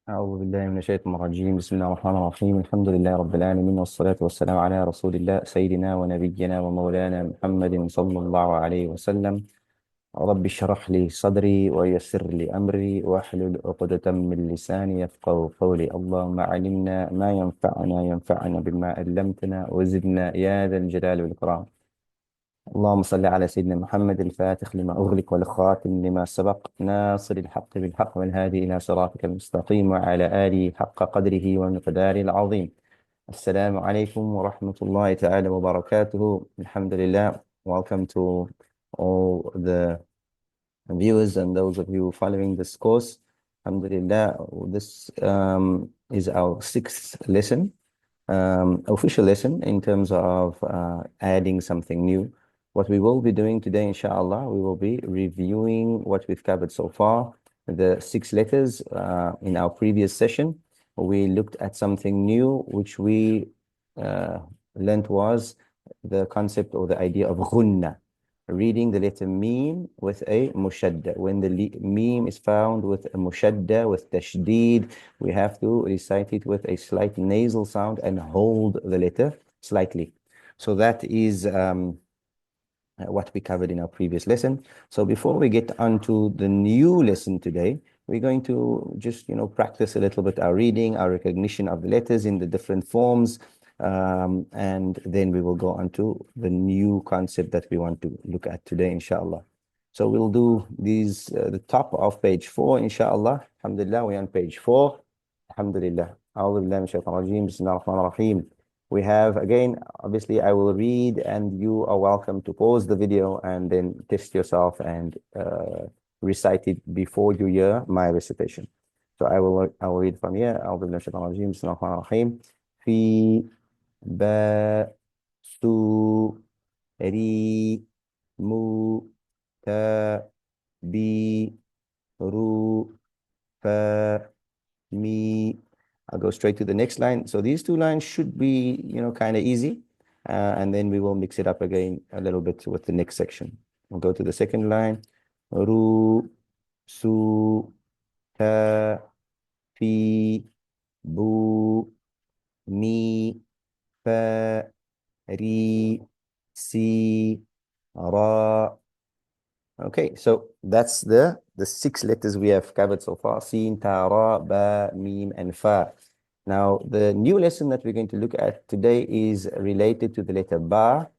أعوذ بالله من الشيطان الرجيم. بسم الله الرحمن الرحيم. الحمد لله رب العالمين، والصلاة والسلام على رسول الله سيدنا ونبينا ومولانا محمد صلى الله عليه وسلم. رب اشرح لي صدري ويسر لي أمري واحلل عقدة من لساني يفقهوا قولي. اللهم علمنا ما ينفعنا بما علمتنا وزدنا يا ذا الجلال والإكرام. اللهم صل على سيدنا محمد الفاتح لما أغلق والخاتم لما سبق ناصر الحق بالحق والهادي إلى صراطك المستقيم وعلى آله حق قدره ومقداره العظيم. السلام عليكم ورحمة الله تعالى وبركاته. الحمد لله. Welcome to all the viewers and those of you following this course. Alhamdulillah, this is our sixth lesson, official lesson in terms of adding something new. What we will be doing today, inshallah, we will be reviewing what we've covered so far, the six letters. In our previous session, we looked at something new, which we uh, learnt was the concept or the idea of ghunna, reading the letter meme with a mushadda. When the meme is found with a mushadda, with tashdeed, we have to recite it with a slight nasal sound and hold the letter slightly. So that is what we covered in our previous lesson. So before we get onto the new lesson today, we're going to just, practice a little bit our reading, our recognition of the letters in the different forms, and then we will go on to the new concept that we want to look at today, inshallah. So we'll do these, the top of page 4, inshallah. Alhamdulillah, we're on page 4. Alhamdulillah. A'udhu billahi minash shaitanir rajeem. Bismillahir rahmanir rahim. We have, again, obviously, I will read and you are welcome to pause the video and then test yourself and recite it before you hear my recitation. So I will read from here. أعوذ بالله من الشيطان الرجيم. بسم الله الرحمن الرحيم. في با سو ري مو تا بي رو فا مي. I'll go straight to the next line. So these two lines should be, kind of easy. And then we will mix it up again a little bit with the next section. We'll go to the second line. Ru, su, ta, fi, bu, mi, fa, ri, si, ra. Okay, so that's the six letters we have covered so far: Sin, Ta, Ra, Ba, Mim, and Fa. Now, the new lesson that we're going to look at today is related to the letter Ba,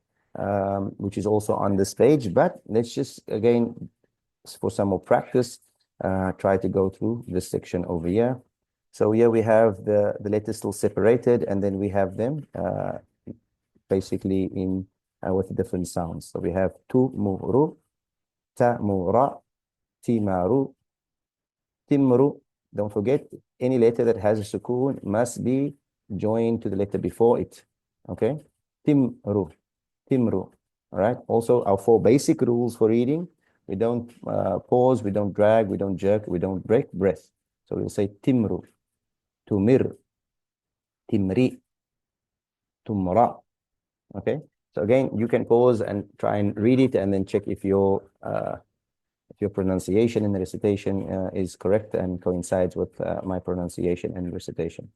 which is also on this page. But let's just, again, for some more practice, try to go through this section over here. So here we have the letters still separated, and then we have them basically in with different sounds. So we have Tu, Mu, Ru, Tamura, Timaru, Timru. Don't forget, any letter that has a sukoon must be joined to the letter before it. Okay? Timru, Timru. All right? Also, our 4 basic rules for reading: we don't pause, we don't drag, we don't jerk, we don't break breath. So we'll say Timru, Tumir, Timri, Tumra. Okay? So again, you can pause and try and read it and then check if your pronunciation in the recitation is correct and coincides with my pronunciation and recitation.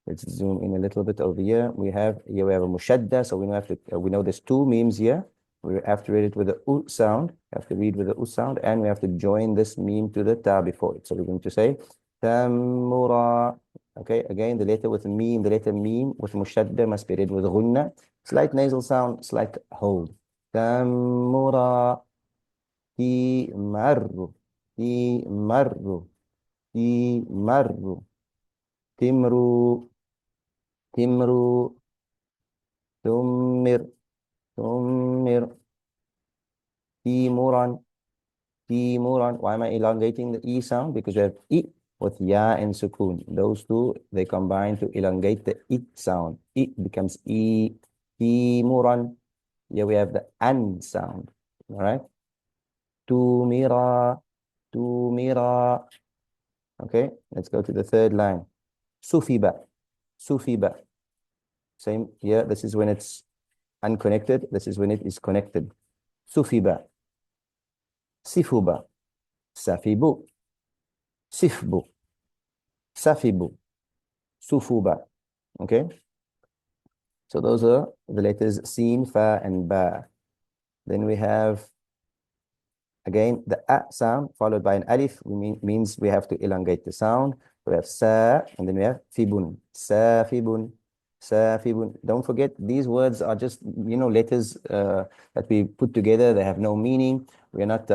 Let's zoom in a little bit over here. We have a mushadda, so we know there's 2 memes here. We have to read it with the u sound. We have to read with the u sound, and we have to join this meme to the ta before it. So we're going to say tamura. Okay, again, the letter with meme, the letter meme with mushadda must be read with ghunna. Slight nasal sound, slight hold. Tamura. Timarru, Timarru, Timarru, Timru, Timru, Tumir, Tumir, Timuran, Timuran. Why am I elongating the E sound? Because we have I with Ya and Sukun. Those two, they combine to elongate the I sound. I becomes I, Timuran. Here we have the An sound. All right? Tumira, Tumira. Okay, let's go to the third line. Sufiba, Sufiba. Same here. This is when it's unconnected. This is when it is connected. Sufiba, Sifuba, Safibu, Sifbu, safibu, sufuba. Okay, so those are the letters sin, fa, and ba. Then we have again the a sound followed by an alif, means we have to elongate the sound. We have sa, and then we have fibun, safibun, safibun. Don't forget, these words are just, letters that we put together. They have no meaning. We're not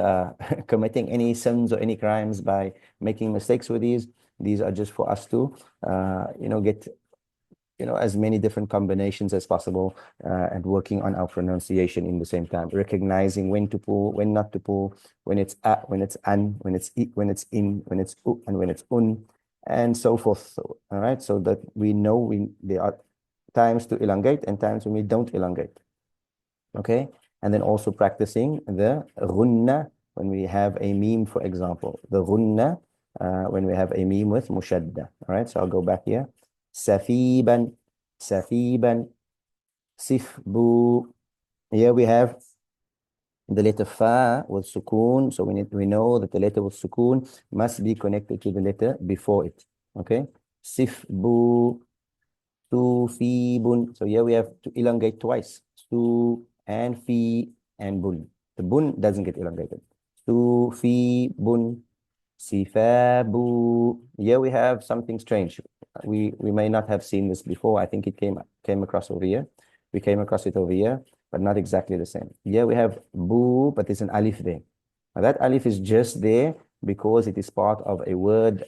committing any sins or any crimes by making mistakes with these. These are just for us to, get as many different combinations as possible, and working on our pronunciation in the same time, recognizing when to pull, when not to pull, when it's when it's an, when it's when it's in, when it's u, and when it's un, and so forth. So, all right, so that we know there are times to elongate and times when we don't elongate. Okay, and then also practicing the ghunna when we have a meme, for example, the ghunna when we have a meme with mushadda. All right, so I'll go back here. Safiban, safiban, sifbu. Here we have the letter fa with sukoon. So we know that the letter with sukoon must be connected to the letter before it. Okay, sifbu, sufibun. So here we have to elongate twice. Su and fi and bun. The bun doesn't get elongated. Sufibun, sifabu. Here we have something strange. We may not have seen this before. I think it came across over here. We came across it over here, but not exactly the same. Here we have bu, but there's an alif there. Now that alif is just there because it is part of a word,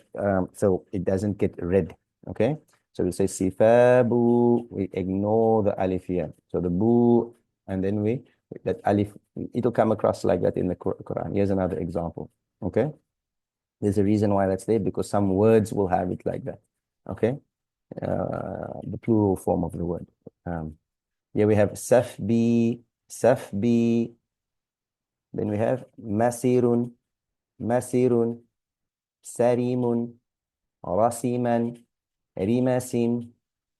so it doesn't get read. Okay, so we say sifabu. We ignore the alif here. So the bu, and then that alif, it'll come across like that in the Quran. Here's another example. Okay. There's a reason why that's there, because some words will have it like that. Okay, the plural form of the word. Here we have safbi, safbi. Then we have masirun, masirun, sarimun, rasiman, rimasin,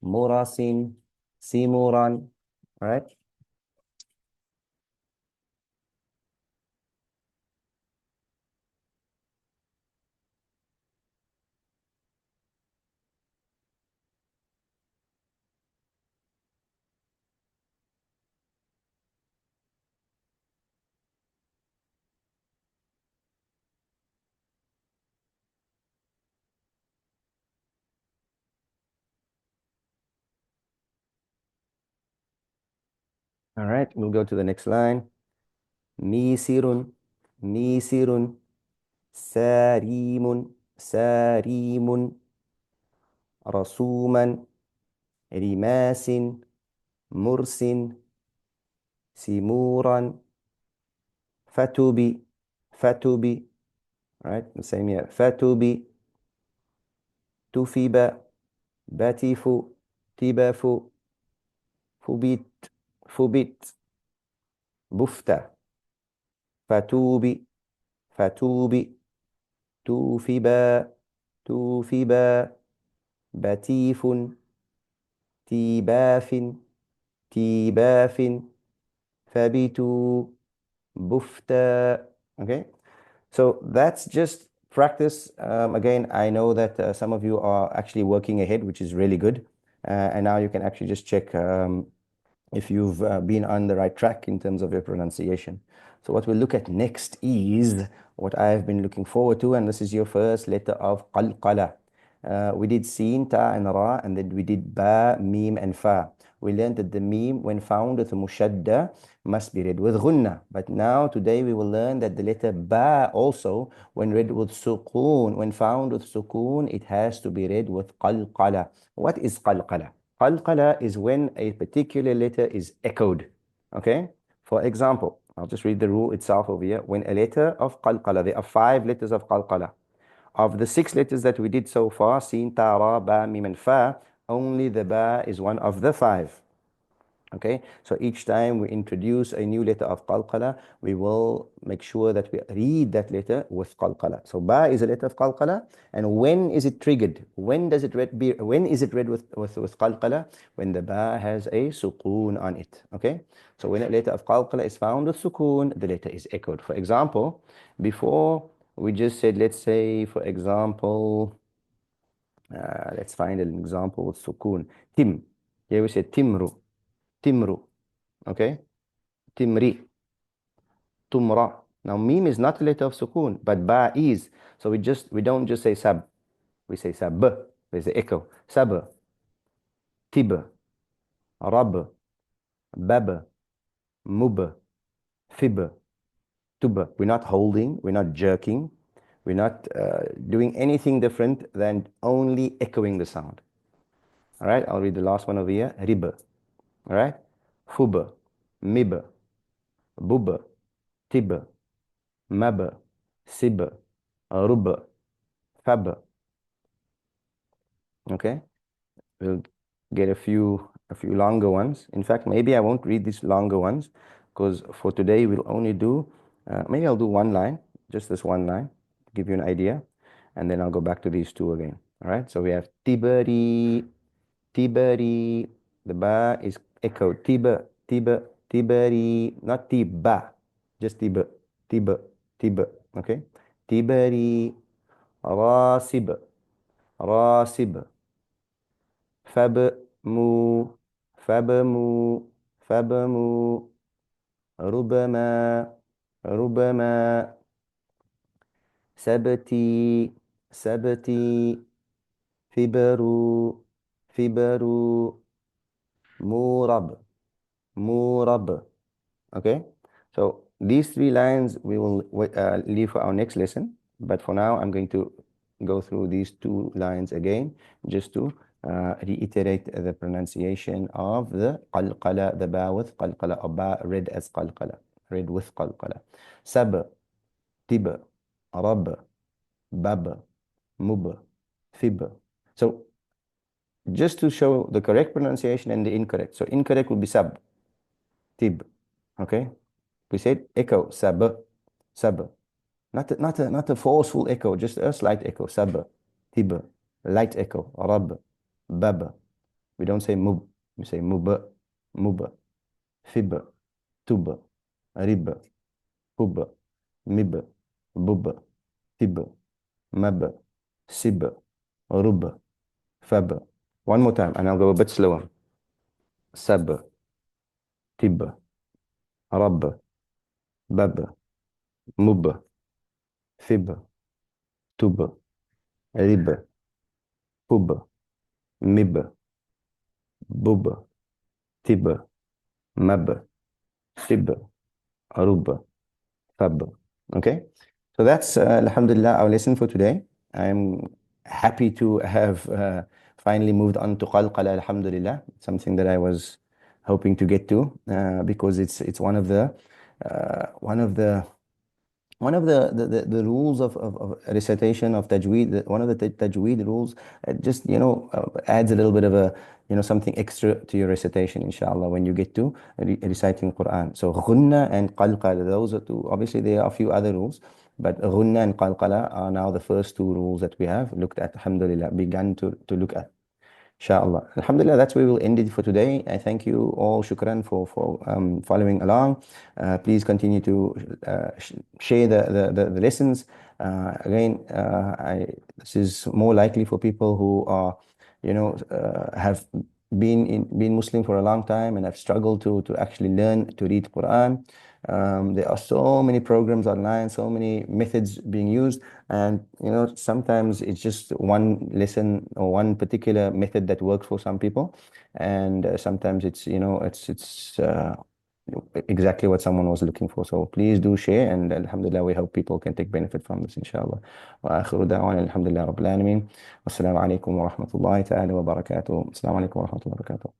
murasin, simuran. All right. All right, we'll go to the next line. Misirun, misirun, sarimun, sarimun, rasuman, rimasin, mursin, simuran, fatubi, fatubi. All right, the same here. Fatubi, tufiba, batifu, tibafu, fubit, fubit, bufta, fatubi, fatubi, tufiba, tufiba, batifun, tibafin, tibafin, fabitu, bufta. Okay, so that's just practice. Again, I know that some of you are actually working ahead, which is really good. And now you can actually just check if you've been on the right track in terms of your pronunciation. So what we'll look at next is what I've been looking forward to, and this is your first letter of Qalqalah. We did Sin, Ta, and Ra, and then we did Ba, Mim, and Fa. We learned that the Mim, when found with a mushadda, must be read with ghunna. But now, today, we will learn that the letter Ba also, when read with sukoon, when found with sukoon, it has to be read with Qalqalah. What is Qalqalah? Qalqalah is when a particular letter is echoed. Okay? For example, I'll just read the rule itself over here. When a letter of Qalqalah, there are 5 letters of Qalqalah. Of the 6 letters that we did so far, Sin, Ta, Ra, Ba, Mim, and Fa, only the Ba is one of the 5. Okay, so each time we introduce a new letter of Qalqalah, we will make sure that we read that letter with Qalqalah. So Ba is a letter of Qalqalah, and when is it triggered? When does it read when is it read with Qalqalah? When the Ba has a sukoon on it. Okay, so when a letter of Qalqalah is found with sukoon, the letter is echoed. For example, before we just said, let's say, for example, Let's find an example with sukun. Tim. Here we say timru. Timru. Okay? Timri. Tumra. Now mim is not a letter of sukun, but ba is. So we don't just say sab. We say sab. There's the echo. Sab. Tib. Rab. Bab. Mub. Fib. Tub. We're not holding, we're not jerking, we're not doing anything different than only echoing the sound. All right, I'll read the last one over here. Rib. All right. Fub. Mib. Bub. Tib. Mab. Sib. Rub. Fab. Okay. We'll get a few longer ones. In fact, maybe I won't read these longer ones because for today we'll only do, maybe I'll do one line, just this one line, to give you an idea, and then I'll go back to these two again. All right, so we have Tiberi, Tiberi, the ba is echoed, Tiba, Tiba, Tiberi, not Tiba, just Tiba, Tiba, Tiba, okay? Tiberi, Rasib, Rasib, فبمو فبمو فبمو ربما ربما سبتي سبتي فبرو فبرو مورب مورب. Okay, so these three lines we will leave for our next lesson, but for now I'm going to go through these two lines again just to reiterate the pronunciation of the qalqala, the ba with qalqala, or ba read as qalqala, read with qalqala. Sab, tib, rab, bab, mub, fib. So just to show the correct pronunciation and the incorrect. So incorrect would be sab, tib. Okay, we said echo, sab, sab. Not a forceful echo, just a slight echo. Sab, tib, light echo. Rab, bab. We don't say mub, we say mub, mub, fib, tub, rib, hub, mib, bub, fib, mab, sib, rub, fab. One more time, and I'll go a bit slower. Sab, tib, rab, bab, mub, fib, tub, rib, hub, mib, bub, tib, mab, sib, rub, fab. Okay, so that's alhamdulillah our lesson for today. I'm happy to have finally moved on to Qalqalah, alhamdulillah, something that I was hoping to get to because it's one of the rules of recitation of tajweed, one of the tajweed rules, just adds a little bit of a something extra to your recitation, inshallah, when you get to reciting Quran. So ghunna and qalqala, those are two. Obviously there are a few other rules, but ghunna and qalqala are now the first two rules that we have looked at, alhamdulillah, begun to look at. Inshallah. Alhamdulillah, that's where we'll end it for today. I thank you all. Shukran for following along. Please continue to share the lessons. Again, this is more likely for people who are, have been Muslim for a long time and have struggled to actually learn to read Quran. There are so many programs online, so many methods being used, and sometimes it's just one lesson or one particular method that works for some people, and sometimes it's exactly what someone was looking for. So please do share, and alhamdulillah, we hope people can take benefit from this, inshallah. Wa akhiru da'wana alhamdulillah rabbil alamin. Wassalamu alaikum wa rahmatullahi ta'ala wa barakatuh. Assalamu alaikum wa rahmatullahi wa barakatuh.